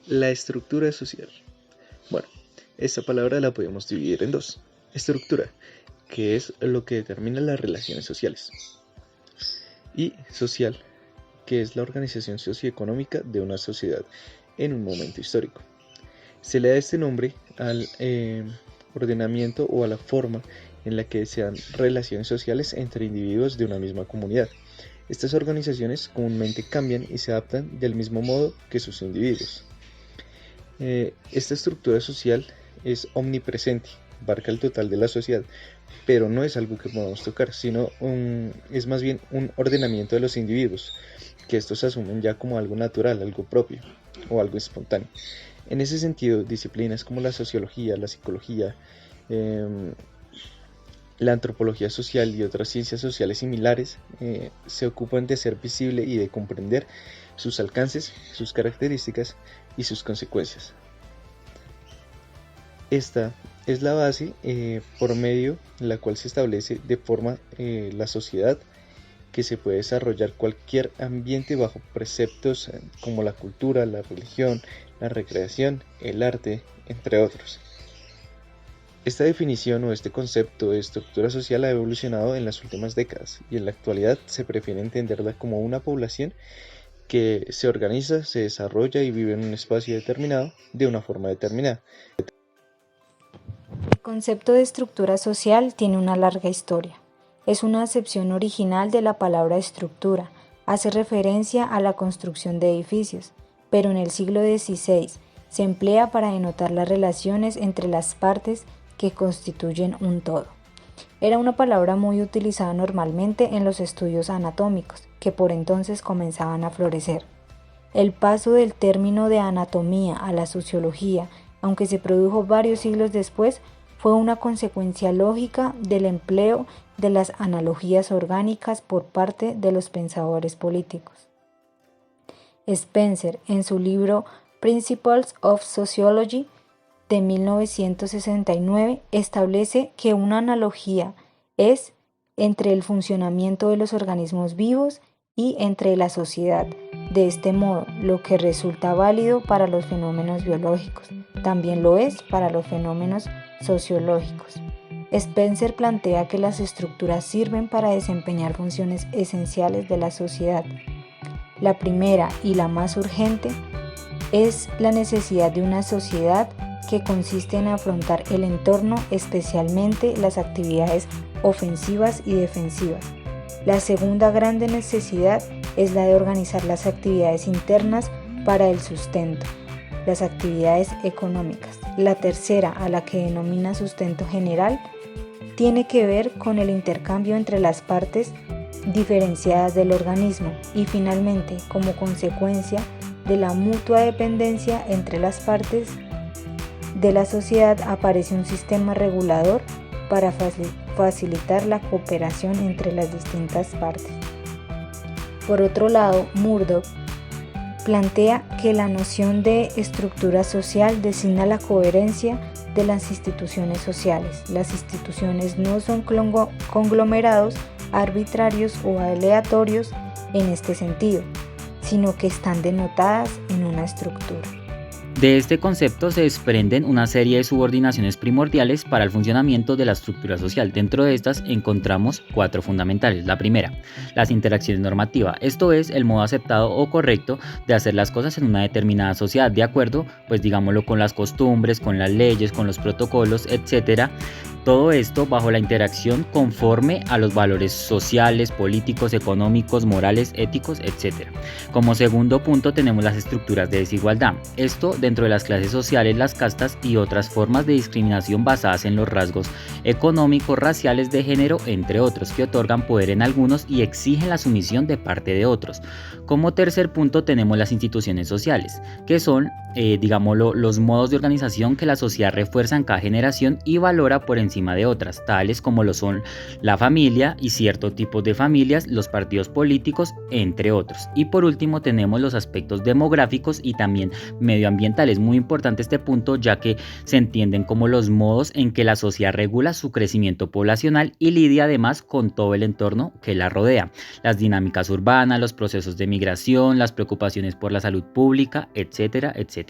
La estructura social. Bueno, esta palabra la podemos dividir en dos. Estructura, que es lo que determina las relaciones sociales, y social, que es la organización socioeconómica de una sociedad en un momento histórico. Se le da este nombre al ordenamiento o a la forma en la que se dan relaciones sociales entre individuos de una misma comunidad. Estas organizaciones comúnmente cambian y se adaptan del mismo modo que sus individuos. Esta estructura social es omnipresente, abarca el total de la sociedad, pero no es algo que podamos tocar, sino es más bien un ordenamiento de los individuos, que estos asumen ya como algo natural, algo propio o algo espontáneo. En ese sentido, disciplinas como la sociología, la psicología, la antropología social y otras ciencias sociales similares se ocupan de hacer visible y de comprender sus alcances, sus características y sus consecuencias. Esta es la base por medio de la cual se establece de forma la sociedad, que se puede desarrollar cualquier ambiente bajo preceptos como la cultura, la religión, la recreación, el arte, entre otros. Esta definición o este concepto de estructura social ha evolucionado en las últimas décadas y en la actualidad se prefiere entenderla como una población que se organiza, se desarrolla y vive en un espacio determinado de una forma determinada. El concepto de estructura social tiene una larga historia. Es una acepción original de la palabra estructura, hace referencia a la construcción de edificios, pero en el siglo XVI se emplea para denotar las relaciones entre las partes que constituyen un todo. Era una palabra muy utilizada normalmente en los estudios anatómicos, que por entonces comenzaban a florecer. El paso del término de anatomía a la sociología, aunque se produjo varios siglos después, fue una consecuencia lógica del empleo de las analogías orgánicas por parte de los pensadores políticos. Spencer, en su libro Principles of Sociology de 1969, establece que una analogía es entre el funcionamiento de los organismos vivos y entre la sociedad. De este modo, lo que resulta válido para los fenómenos biológicos, también lo es para los fenómenos sociológicos. Spencer plantea que las estructuras sirven para desempeñar funciones esenciales de la sociedad. La primera y la más urgente es la necesidad de una sociedad que consiste en afrontar el entorno, especialmente las actividades ofensivas y defensivas. La segunda grande necesidad es la de organizar las actividades internas para el sustento, las actividades económicas. La tercera, a la que denomina sustento general, tiene que ver con el intercambio entre las partes diferenciadas del organismo y finalmente, como consecuencia de la mutua dependencia entre las partes de la sociedad, aparece un sistema regulador para facilitar la cooperación entre las distintas partes. Por otro lado, Murdoch plantea que la noción de estructura social designa la coherencia de las instituciones sociales. Las instituciones no son conglomerados arbitrarios o aleatorios en este sentido, sino que están denotadas en una estructura. De este concepto se desprenden una serie de subordinaciones primordiales para el funcionamiento de la estructura social. Dentro de estas encontramos 4 fundamentales. La primera, las interacciones normativas, esto es el modo aceptado o correcto de hacer las cosas en una determinada sociedad, de acuerdo, pues digámoslo, con las costumbres, con las leyes, con los protocolos, etc. Todo esto bajo la interacción conforme a los valores sociales, políticos, económicos, morales, éticos, etc. Como segundo punto tenemos las estructuras de desigualdad. Esto dentro de las clases sociales, las castas y otras formas de discriminación basadas en los rasgos económicos, raciales, de género, entre otros, que otorgan poder en algunos y exigen la sumisión de parte de otros. Como tercer punto tenemos las instituciones sociales, que son, los modos de organización que la sociedad refuerza en cada generación y valora por encima de otras, tales como lo son la familia y ciertos tipos de familias, los partidos políticos, entre otros. Y por último tenemos los aspectos demográficos y también medioambientales. Muy importante este punto, ya que se entienden como los modos en que la sociedad regula su crecimiento poblacional y lidia además con todo el entorno que la rodea, las dinámicas urbanas, los procesos de migración, las preocupaciones por la salud pública, etcétera, etcétera.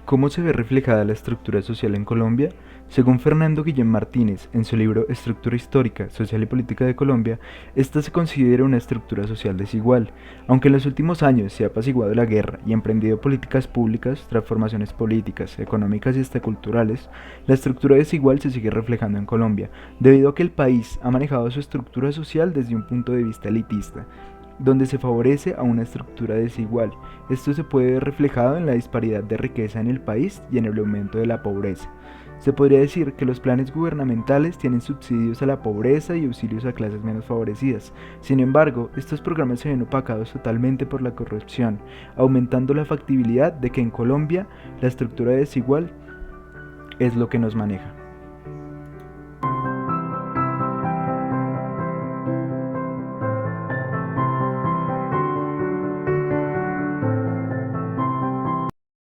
¿Cómo se ve reflejada la estructura social en Colombia? Según Fernando Guillén Martínez, en su libro Estructura histórica, social y política de Colombia, esta se considera una estructura social desigual. Aunque en los últimos años se ha apaciguado la guerra y emprendido políticas públicas, transformaciones políticas, económicas y hasta culturales, la estructura desigual se sigue reflejando en Colombia, debido a que el país ha manejado su estructura social desde un punto de vista elitista, donde se favorece a una estructura desigual. Esto se puede ver reflejado en la disparidad de riqueza en el país y en el aumento de la pobreza. Se podría decir que los planes gubernamentales tienen subsidios a la pobreza y auxilios a clases menos favorecidas. Sin embargo, estos programas se ven opacados totalmente por la corrupción, aumentando la factibilidad de que en Colombia la estructura desigual es lo que nos maneja.